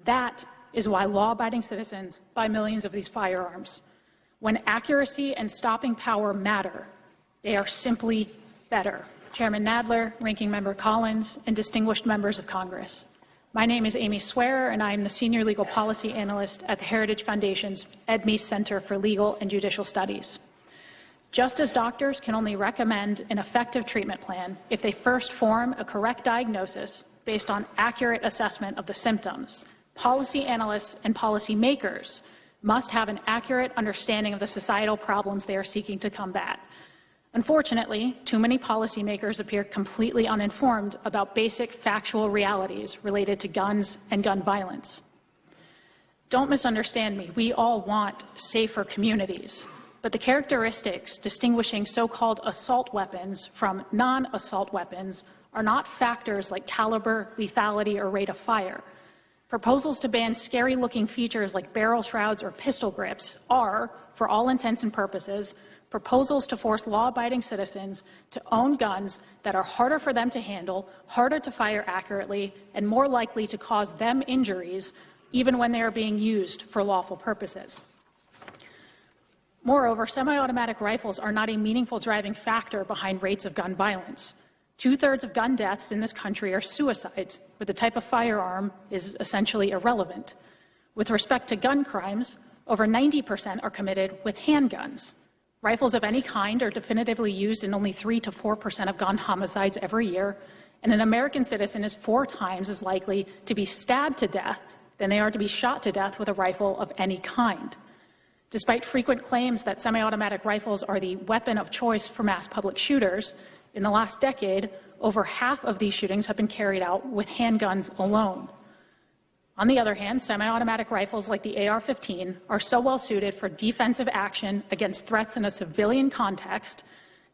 That is why law-abiding citizens buy millions of these firearms. When accuracy and stopping power matter, they are simply better. Chairman Nadler, Ranking Member Collins, and distinguished members of Congress. My name is Amy Swearer, and I am the Senior Legal Policy Analyst at the Heritage Foundation's Ed Meese Center for Legal and Judicial Studies. Just as doctors can only recommend an effective treatment plan if they first form a correct diagnosis based on accurate assessment of the symptoms, policy analysts and policymakers must have an accurate understanding of the societal problems they are seeking to combat. Unfortunately, too many policymakers appear completely uninformed about basic factual realities related to guns and gun violence. Don't misunderstand me. We all want safer communities. But the characteristics distinguishing so-called assault weapons from non-assault weapons are not factors like caliber, lethality, or rate of fire. Proposals to ban scary-looking features like barrel shrouds or pistol grips are, for all intents and purposes, proposals to force law-abiding citizens to own guns that are harder for them to handle, harder to fire accurately, and more likely to cause them injuries, even when they are being used for lawful purposes. Moreover, semi-automatic rifles are not a meaningful driving factor behind rates of gun violence. 2/3 of gun deaths in this country are suicides, where the type of firearm is essentially irrelevant. With respect to gun crimes, over 90% are committed with handguns. Rifles of any kind are definitively used in only 3 to 4% of gun homicides every year, and an American citizen is 4 times as likely to be stabbed to death than they are to be shot to death with a rifle of any kind. Despite frequent claims that semi-automatic rifles are the weapon of choice for mass public shooters, in the last decade, over half of these shootings have been carried out with handguns alone. On the other hand, semi-automatic rifles like the AR-15 are so well suited for defensive action against threats in a civilian context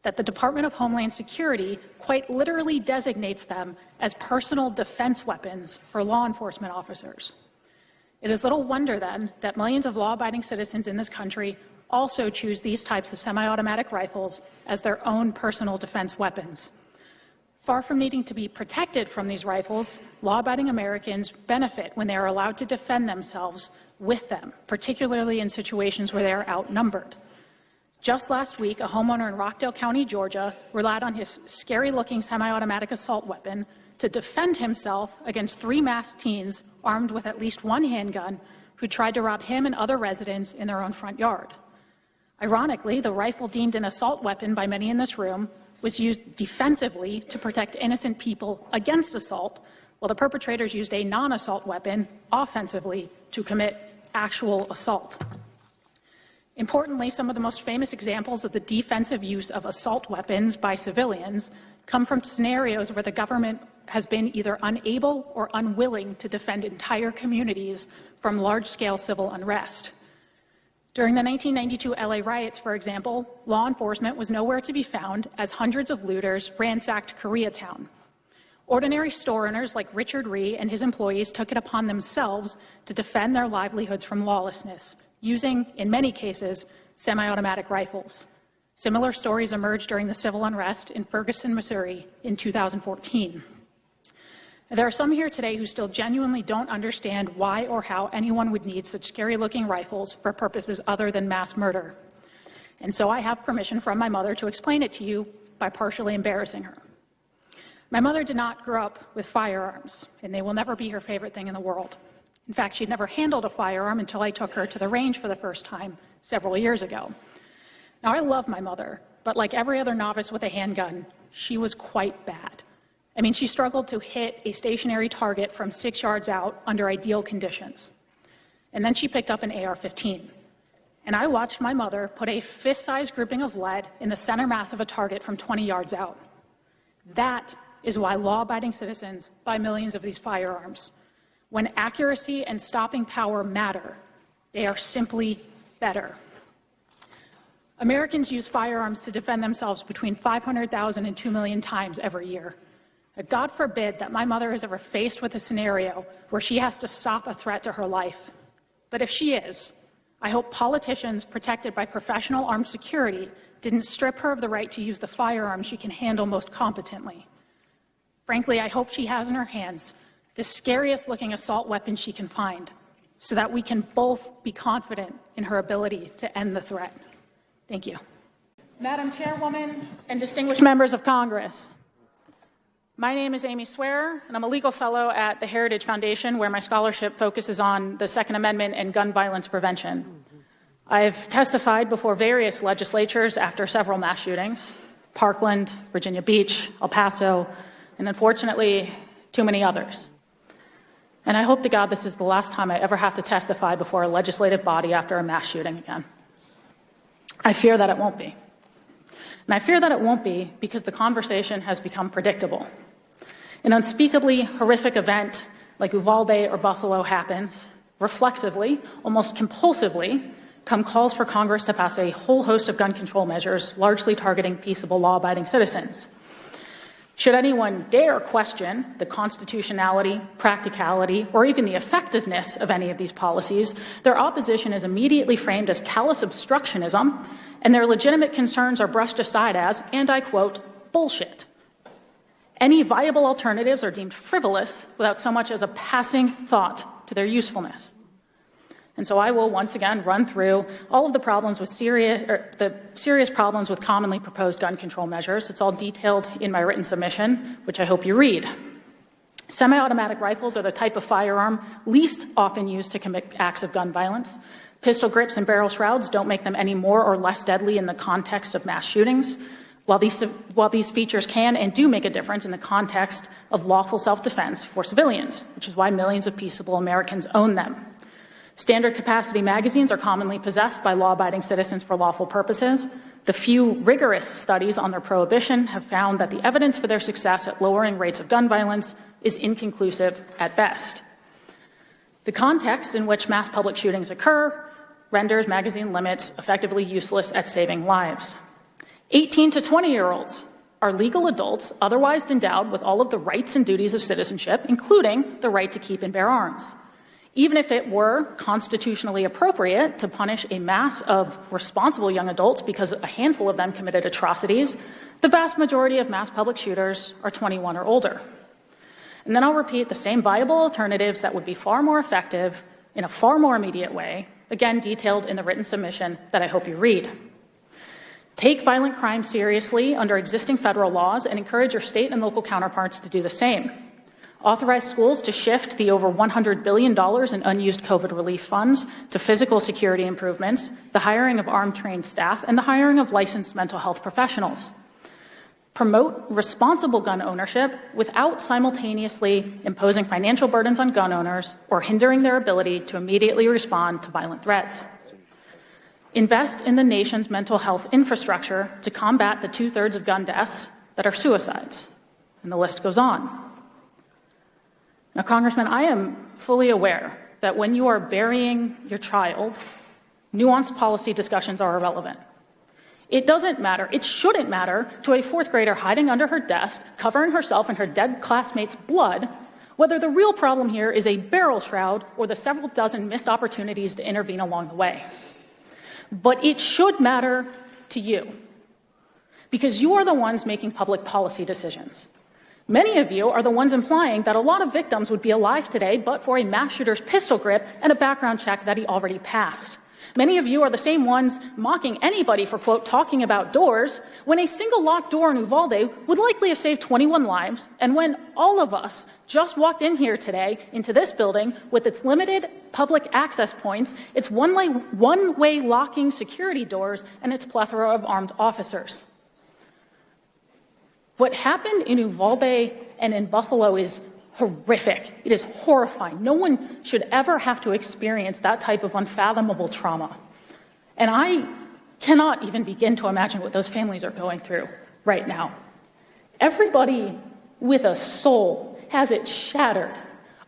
that the Department of Homeland Security quite literally designates them as personal defense weapons for law enforcement officers. It is little wonder, then, that millions of law-abiding citizens in this country also choose these types of semi-automatic rifles as their own personal defense weapons. Far from needing to be protected from these rifles, law-abiding Americans benefit when they are allowed to defend themselves with them, particularly in situations where they are outnumbered. Just last week, a homeowner in Rockdale County, Georgia, relied on his scary-looking semi-automatic assault weapon to defend himself against 3 masked teens armed with at least 1 handgun who tried to rob him and other residents in their own front yard. Ironically, the rifle deemed an assault weapon by many in this room was used defensively to protect innocent people against assault, while the perpetrators used a non-assault weapon offensively to commit actual assault. Importantly, some of the most famous examples of the defensive use of assault weapons by civilians come from scenarios where the government has been either unable or unwilling to defend entire communities from large-scale civil unrest. During the 1992 LA riots, for example, law enforcement was nowhere to be found as hundreds of looters ransacked Koreatown. Ordinary store owners like Richard Ree and his employees took it upon themselves to defend their livelihoods from lawlessness, using, in many cases, semi-automatic rifles. Similar stories emerged during the civil unrest in Ferguson, Missouri in 2014. There are some here today who still genuinely don't understand why or how anyone would need such scary-looking rifles for purposes other than mass murder. And so I have permission from my mother to explain it to you by partially embarrassing her. My mother did not grow up with firearms, and they will never be her favorite thing in the world. In fact, she'd never handled a firearm until I took her to the range for the first time several years ago. Now, I love my mother, but like every other novice with a handgun, she was quite bad. I mean, she struggled to hit a stationary target from 6 yards out under ideal conditions. And then she picked up an AR-15. And I watched my mother put a fist-sized grouping of lead in the center mass of a target from 20 yards out. That is why law-abiding citizens buy millions of these firearms. When accuracy and stopping power matter, they are simply better. Americans use firearms to defend themselves between 500,000 and 2 million times every year. God forbid that my mother is ever faced with a scenario where she has to stop a threat to her life. But if she is, I hope politicians protected by professional armed security didn't strip her of the right to use the firearm she can handle most competently. Frankly, I hope she has in her hands the scariest looking assault weapon she can find, so that we can both be confident in her ability to end the threat. Thank you. Madam Chairwoman and distinguished members of Congress, my name is Amy Swearer, and I'm a legal fellow at the Heritage Foundation, where my scholarship focuses on the Second Amendment and gun violence prevention. I've testified before various legislatures after several mass shootings: Parkland, Virginia Beach, El Paso, and unfortunately, too many others. And I hope to God this is the last time I ever have to testify before a legislative body after a mass shooting again. I fear that it won't be. And I fear that it won't be because the conversation has become predictable. An unspeakably horrific event like Uvalde or Buffalo happens, reflexively, almost compulsively, come calls for Congress to pass a whole host of gun control measures, largely targeting peaceable, law-abiding citizens. Should anyone dare question the constitutionality, practicality, or even the effectiveness of any of these policies, their opposition is immediately framed as callous obstructionism, and their legitimate concerns are brushed aside as, and I quote, bullshit. Any viable alternatives are deemed frivolous without so much as a passing thought to their usefulness. And so I will once again run through all of the problems with the serious problems with commonly proposed gun control measures. It's all detailed in my written submission, which I hope you read. Semi-automatic rifles are the type of firearm least often used to commit acts of gun violence. Pistol grips and barrel shrouds don't make them any more or less deadly in the context of mass shootings. While these features can and do make a difference in the context of lawful self-defense for civilians, which is why millions of peaceable Americans own them. Standard capacity magazines are commonly possessed by law-abiding citizens for lawful purposes. The few rigorous studies on their prohibition have found that the evidence for their success at lowering rates of gun violence is inconclusive at best. The context in which mass public shootings occur renders magazine limits effectively useless at saving lives. 18 to 20-year-olds are legal adults otherwise endowed with all of the rights and duties of citizenship, including the right to keep and bear arms. Even if it were constitutionally appropriate to punish a mass of responsible young adults because a handful of them committed atrocities, the vast majority of mass public shooters are 21 or older. And then I'll repeat the same viable alternatives that would be far more effective in a far more immediate way, again detailed in the written submission that I hope you read. Take violent crime seriously under existing federal laws and encourage your state and local counterparts to do the same. Authorize schools to shift the over $100 billion in unused COVID relief funds to physical security improvements, the hiring of armed trained staff, and the hiring of licensed mental health professionals. Promote responsible gun ownership without simultaneously imposing financial burdens on gun owners or hindering their ability to immediately respond to violent threats. Invest in the nation's mental health infrastructure to combat the 2/3 of gun deaths that are suicides. And the list goes on. Now, Congressman, I am fully aware that when you are burying your child, nuanced policy discussions are irrelevant. It doesn't matter, it shouldn't matter to a fourth grader hiding under her desk, covering herself in her dead classmate's blood, whether the real problem here is a barrel shroud or the several dozen missed opportunities to intervene along the way. But it should matter to you, because you are the ones making public policy decisions. Many of you are the ones implying that a lot of victims would be alive today but for a mass shooter's pistol grip and a background check that he already passed. Many of you are the same ones mocking anybody for, quote, talking about doors, when a single locked door in Uvalde would likely have saved 21 lives, and when all of us just walked in here today into this building with its limited public access points, its one-way locking security doors, and its plethora of armed officers. What happened in Uvalde and in Buffalo is horrific. It is horrifying. No one should ever have to experience that type of unfathomable trauma. And I cannot even begin to imagine what those families are going through right now. Everybody with a soul has it shattered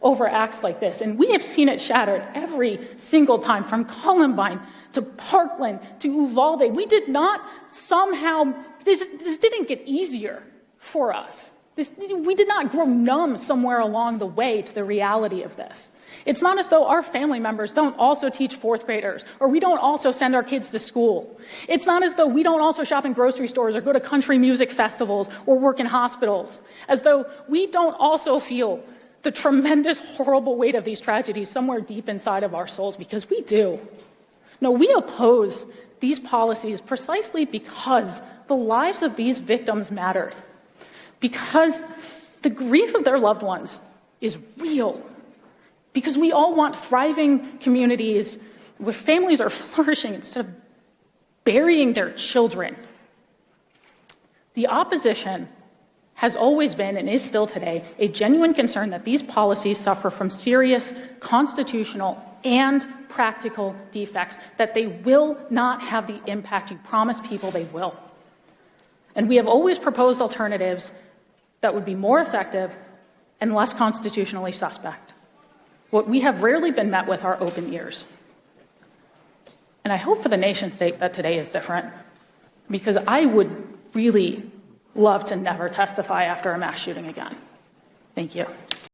over acts like this. And we have seen it shattered every single time, from Columbine to Parkland to Uvalde. We did not somehow, this didn't get easier for us. We did not grow numb somewhere along the way to the reality of this. It's not as though our family members don't also teach fourth graders, or we don't also send our kids to school. It's not as though we don't also shop in grocery stores or go to country music festivals or work in hospitals. As though we don't also feel the tremendous, horrible weight of these tragedies somewhere deep inside of our souls, because we do. No, we oppose these policies precisely because the lives of these victims mattered, because the grief of their loved ones is real, because we all want thriving communities where families are flourishing instead of burying their children. The opposition has always been, and is still today, a genuine concern that these policies suffer from serious constitutional and practical defects, that they will not have the impact you promise people they will. And we have always proposed alternatives that would be more effective and less constitutionally suspect. What we have rarely been met with are open ears. And I hope for the nation's sake that today is different, because I would really love to never testify after a mass shooting again. Thank you.